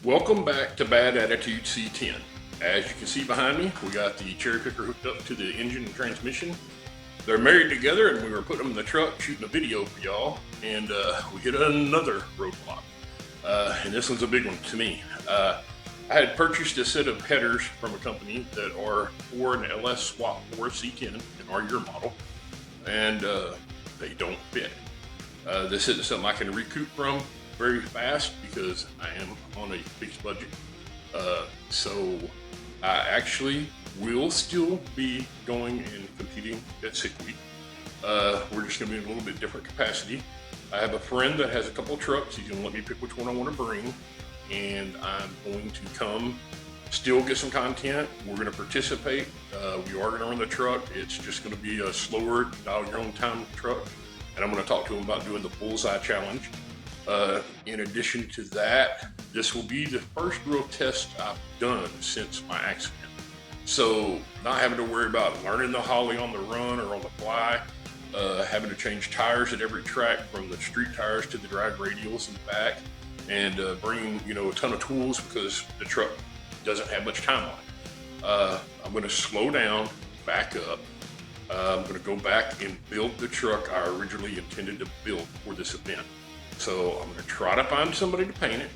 Welcome back to Bad Attitude C-10. As you can see behind me, we got the cherry picker hooked up to the engine and transmission. They're married together, and we were putting them in the truck shooting a video for y'all, and we hit another roadblock. And this one's a big one to me. I had purchased a set of headers from a company that are for an LS swap for a C-10 in our year model, and they don't fit. This isn't something I can recoup from very fast because I am on a fixed budget. So I actually will still be going and competing at Sick Week. We're just gonna be in a little bit different capacity. I have a friend that has a couple of trucks. He's gonna let me pick which one I want to bring, and I'm going to come still get some content. We're gonna participate. We are gonna run the truck. It's just gonna be a slower, dial your own time truck, and I'm gonna talk to him about doing the bullseye challenge. In addition to that, this will be the first real test I've done since my accident. So not having to worry about learning the Holly on the run or on the fly, having to change tires at every track from the street tires to the drag radials in the back, and bringing a ton of tools because the truck doesn't have much time on it. I'm going to slow down, back up. I'm going to go back and build the truck I originally intended to build for this event. So I'm going to try to find somebody to paint it.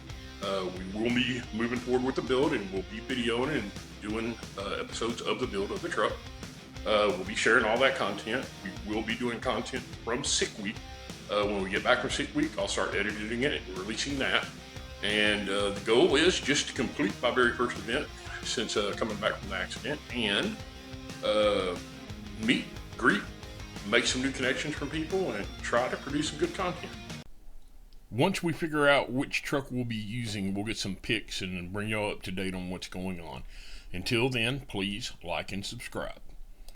We will be moving forward with the build, and we'll be videoing and doing episodes of the build of the truck. We'll be sharing all that content. We will be doing content from Sick Week. When we get back from Sick Week, I'll start editing it and releasing that. And the goal is just to complete my very first event since coming back from the accident, and meet, greet, make some new connections from people, and try to produce some good content. Once we figure out which truck we'll be using, we'll get some pics and bring y'all up to date on what's going on. Until then, please like and subscribe.